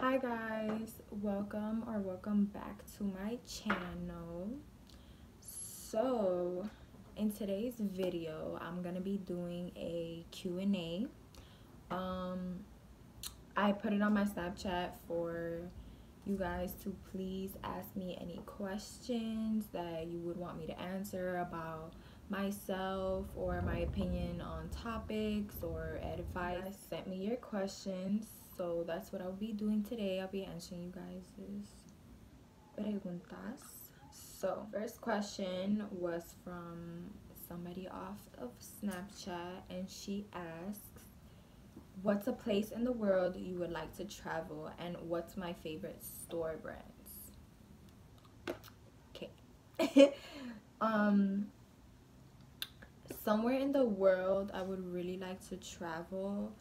Hi guys, welcome back to my channel. So in today's video I'm gonna be doing a Q&A. I put it on my Snapchat for you guys to please ask me any questions that you would want me to answer about myself or my opinion on topics or advice. You guys sent me your questions, so that's what I'll be doing today. I'll be answering you guys' preguntas. So first question was from somebody off of Snapchat, and she asks, what's a place in the world you would like to travel, and what's my favorite store brands? Okay. Somewhere in the world I would really like to travel.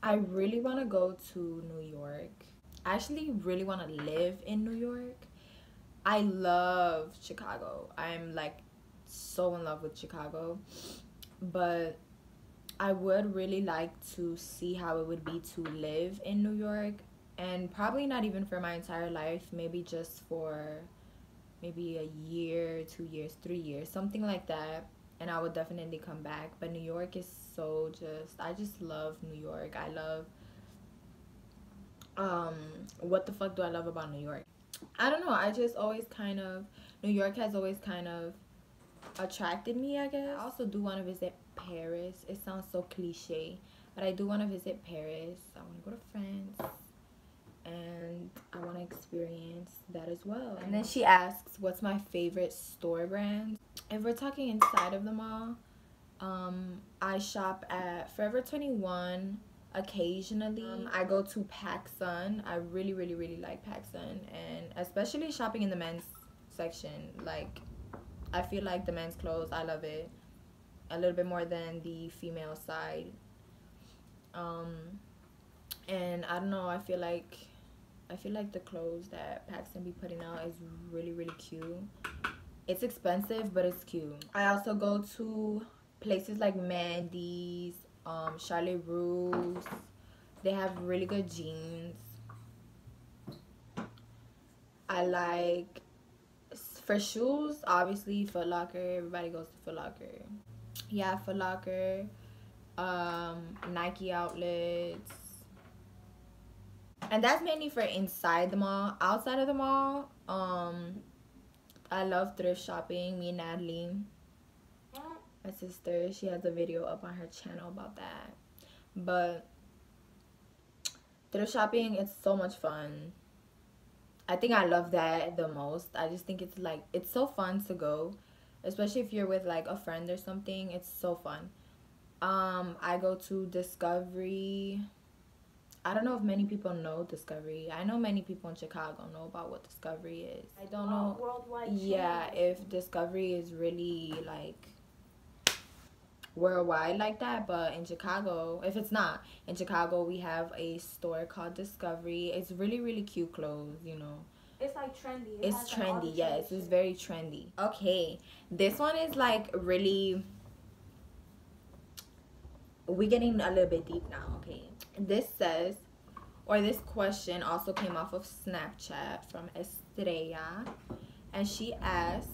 I really want to go to New York. I actually really want to live in New York. I love Chicago. I'm like so in love with Chicago, but I would really like to see how it would be to live in New York, and probably not even for my entire life, maybe just for maybe a year, 2 years, 3 years, something like that, and I would definitely come back. But New York is so I just love New York. I love what the fuck do I love about New York? I don't know, I just always kind of, New York has always kind of attracted me, I guess. I also do want to visit Paris. It sounds so cliche, but I do want to visit Paris. I want to go to France, and I want to experience that as well. And then she asks, what's my favorite store brand? If we're talking inside of the mall, I shop at Forever 21 occasionally. I go to PacSun. I really like PacSun, and especially shopping in the men's section. Like, I feel like the men's clothes, I love it a little bit more than the female side. And I don't know, I feel like the clothes that PacSun be putting out is really cute. It's expensive, but it's cute. I also go to places like Mandy's, Charlotte Russe. They have really good jeans. I like, for shoes, obviously Foot Locker. Everybody goes to Foot Locker. Yeah, Foot Locker. Nike outlets. And that's mainly for inside the mall. Outside of the mall, I love thrift shopping. Me and Natalie, my sister, she has a video up on her channel about that. But thrift shopping, it's so much fun. I think I love that the most. I just think it's like, it's so fun to go, especially if you're with like a friend or something. It's so fun. I go to Discovery. I don't know if many people know Discovery. I know many people in Chicago know about what Discovery is. I don't know. Worldwide. Yeah, if Discovery is really like worldwide like that, but in Chicago, if it's not, in Chicago we have a store called Discovery. It's really cute clothes, you know. It's like trendy. It's trendy, yes. It's very trendy. Okay, this one is like really, we're getting a little bit deep now. Okay, this says, or this question also came off of Snapchat from Estrella, and she asks,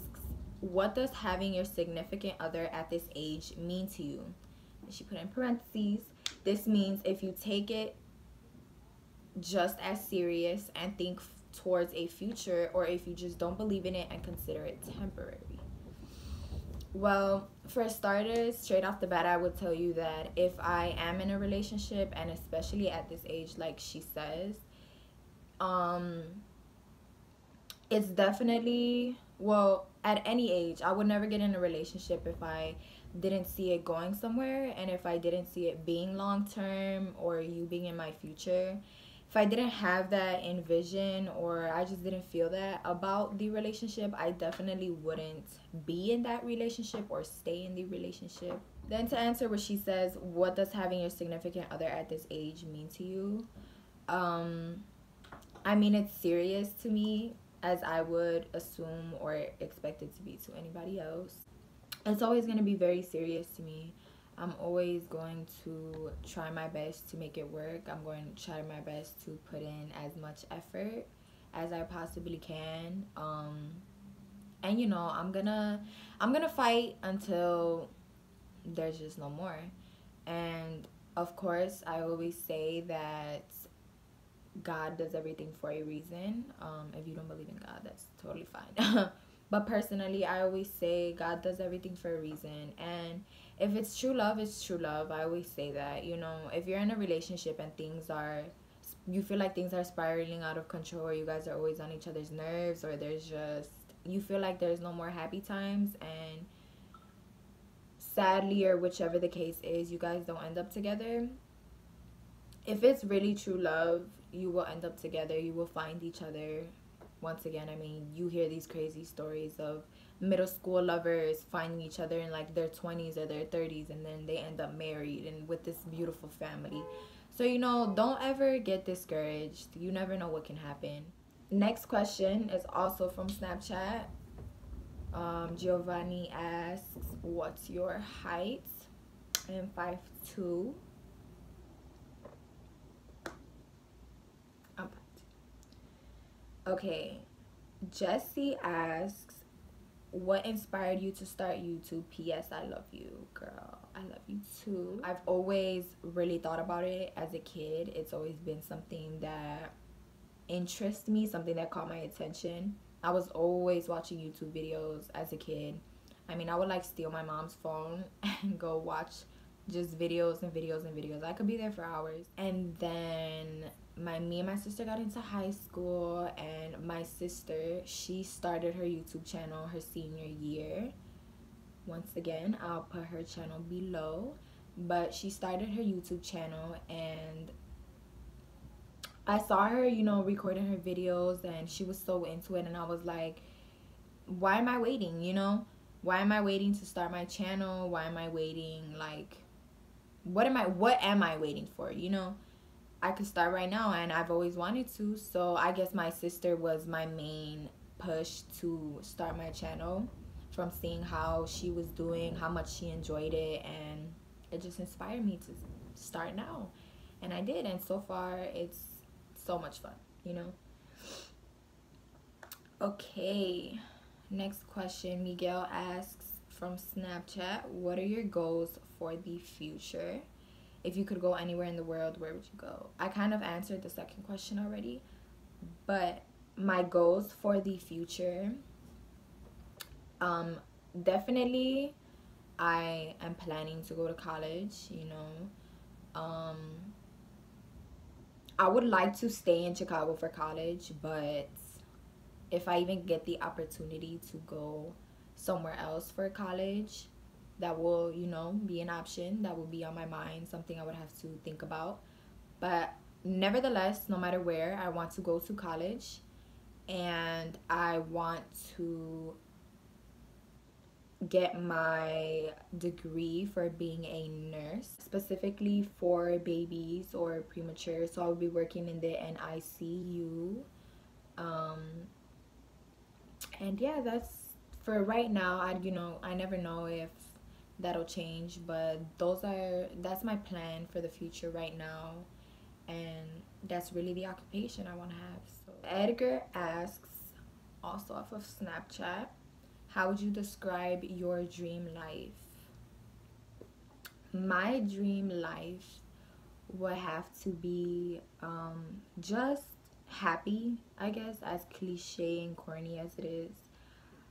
what does having your significant other at this age mean to you? And she put in parentheses, this means if you take it just as serious and think towards a future, or if you just don't believe in it and consider it temporary. Well, for starters, straight off the bat, I would tell you that if I am in a relationship, and especially at this age, like she says, it's definitely, well, at any age, I would never get in a relationship if I didn't see it going somewhere, and if I didn't see it being long term, or you being in my future. If I didn't have that in vision, or I just didn't feel that about the relationship, I definitely wouldn't be in that relationship or stay in the relationship. Then to answer what she says, what does having your significant other at this age mean to you? I mean, it's serious to me, as I would assume or expect it to be to anybody else. It's always going to be very serious to me. I'm always going to try my best to make it work. I'm going to try my best to put in as much effort as I possibly can. And you know, I'm gonna fight until there's just no more. And of course, I always say that God does everything for a reason. If you don't believe in God, that's totally fine. But personally, I always say God does everything for a reason. And if it's true love, it's true love. I always say that. You know, if you're in a relationship and you feel like things are spiraling out of control, or you guys are always on each other's nerves, or you feel like there's no more happy times, and sadly, or whichever the case is, you guys don't end up together. If it's really true love, you will end up together. You will find each other once again. I mean, you hear these crazy stories of middle school lovers finding each other in like their 20s or their 30s, and then they end up married and with this beautiful family. So, you know, don't ever get discouraged. You never know what can happen. Next question is also from Snapchat. Giovanni asks, what's your height? I am 5'2". I'm 5'2". Okay. Jesse asks, what inspired you to start YouTube? PS, I love you, girl. I love you too. I've always really thought about it as a kid. It's always been something that interests me, something that caught my attention. I was always watching YouTube videos as a kid. I mean, I would like steal my mom's phone and go watch just videos and videos and videos. I could be there for hours. And then me and my sister got into high school, and my sister, she started her YouTube channel her senior year. Once again, I'll put her channel below. But she started her YouTube channel, and I saw her, you know, recording her videos, and she was so into it, and I was like, why am I waiting, you know? Why am I waiting to start my channel? Why am I waiting? Like, what am I waiting for, you know? I could start right now, and I've always wanted to. So I guess my sister was my main push to start my channel, from seeing how she was doing, how much she enjoyed it, and it just inspired me to start now. And I did, and so far it's so much fun, you know? Okay, next question. Miguel asks from Snapchat, what are your goals for the future? If you could go anywhere in the world, where would you go? I kind of answered the second question already, but my goals for the future, definitely I am planning to go to college, you know. I would like to stay in Chicago for college, but if I even get the opportunity to go somewhere else for college, that will, you know, be an option. That will be on my mind, something I would have to think about. But nevertheless, no matter where, I want to go to college, and I want to get my degree for being a nurse, specifically for babies or premature. So I will be working in the NICU. And yeah, that's for right now. I never know if that'll change, but that's my plan for the future right now, and that's really the occupation I want to have. So Edgar asks, also off of Snapchat, how would you describe your dream life? My dream life would have to be just happy, I guess, as cliche and corny as it is.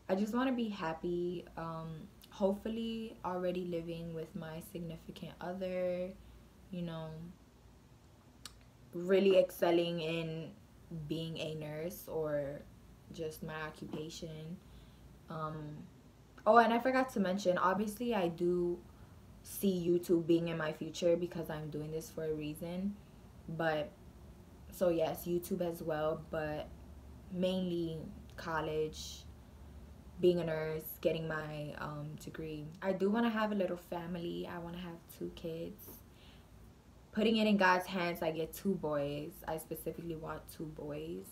I just want to be happy, hopefully already living with my significant other, you know, really excelling in being a nurse or just my occupation. Oh, and I forgot to mention, obviously I do see YouTube being in my future because I'm doing this for a reason. But so yes, YouTube as well, but mainly college, being a nurse, getting my degree. I do want to have a little family. I want to have 2 kids. Putting it in God's hands, I get 2 boys. I specifically want 2 boys.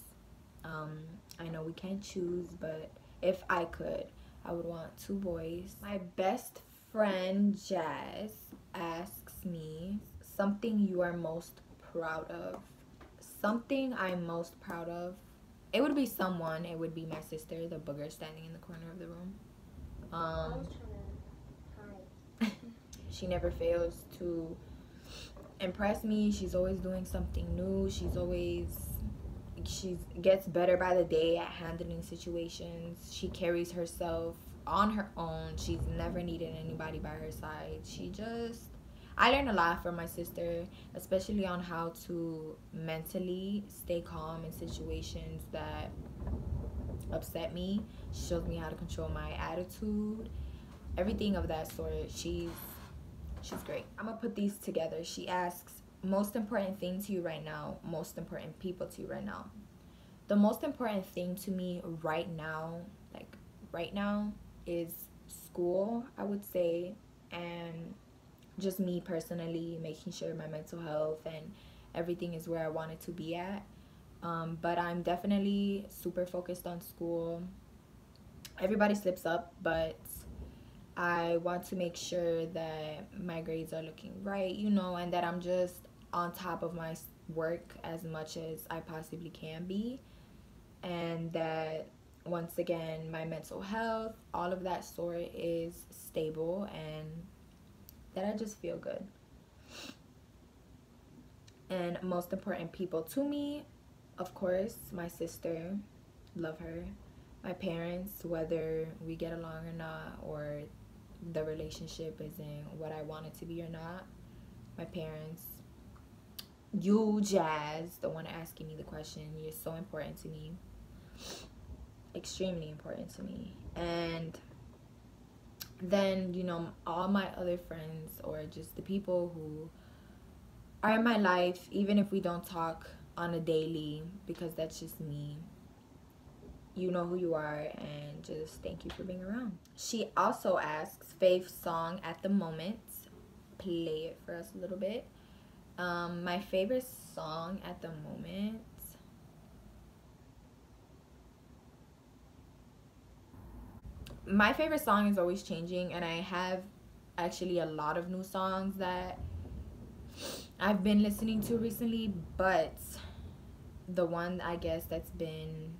I know we can't choose, but if I could, I would want 2 boys. My best friend Jazz asks me something you are most proud of. Something I'm most proud of. It would be someone. It would be my sister, the booger standing in the corner of the room. She never fails to impress me. She's always doing something new. She gets better by the day at handling situations. She carries herself on her own. She's never needed anybody by her side. I learned a lot from my sister, especially on how to mentally stay calm in situations that upset me. She shows me how to control my attitude, everything of that sort. She's great. I'm gonna put these together. She asks, most important thing to you right now, most important people to you right now. The most important thing to me right now, is school, I would say, and just me personally making sure my mental health and everything is where I want it to be at. But I'm definitely super focused on school. Everybody slips up, but I want to make sure that my grades are looking right, and that I'm just on top of my work as much as I possibly can be. And that, once again, my mental health, all of that sort is stable, and that I just feel good. And most important people to me, of course, my sister, love her. My parents, whether we get along or not, or the relationship isn't what I want it to be or not. My parents. You, Jazz, the one asking me the question, you're so important to me. Extremely important to me. And then, all my other friends, or just the people who are in my life, even if we don't talk on a daily, because that's just me. You know who you are, and just thank you for being around. She also asks, fave song at the moment. Play it for us a little bit. My favorite song at the moment, my favorite song is always changing, and I have actually a lot of new songs that I've been listening to recently, but the one I guess that's been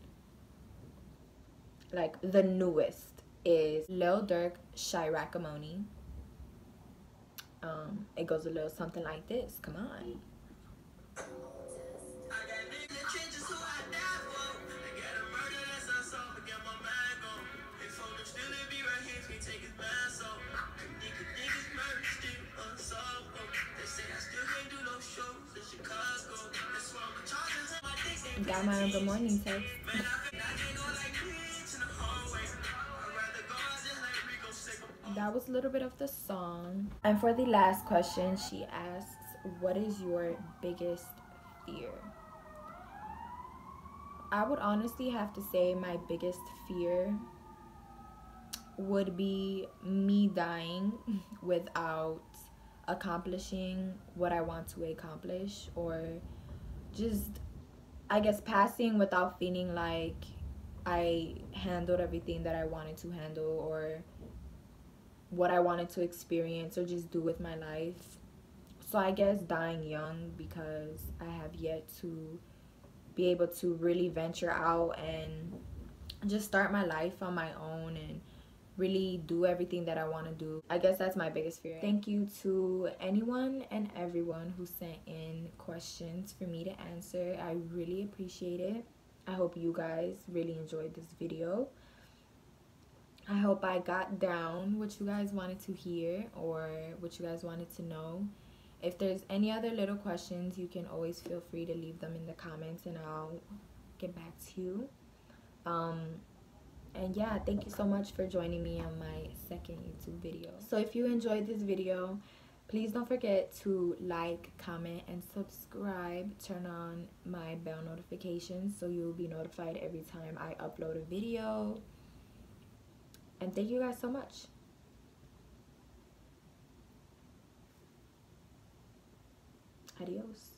like the newest is Lil Durk, Chiracamoni. It goes a little something like this. Come on. Got my own good morning text. That was a little bit of the song. And for the last question, she asks, what is your biggest fear? I would honestly have to say my biggest fear would be me dying without accomplishing what I want to accomplish, or just, I guess, passing without feeling like I handled everything that I wanted to handle, or what I wanted to experience or just do with my life. So I guess dying young, because I have yet to be able to really venture out and just start my life on my own and really do everything that I want to do. I guess that's my biggest fear. Thank you to anyone and everyone who sent in questions for me to answer. I really appreciate it. I hope you guys really enjoyed this video. I hope I got down what you guys wanted to hear or what you guys wanted to know. If there's any other little questions, you can always feel free to leave them in the comments and I'll get back to you. And yeah, thank you so much for joining me on my second YouTube video. So if you enjoyed this video, please don't forget to like, comment, and subscribe. Turn on my bell notifications so you'll be notified every time I upload a video. And thank you guys so much. Adios.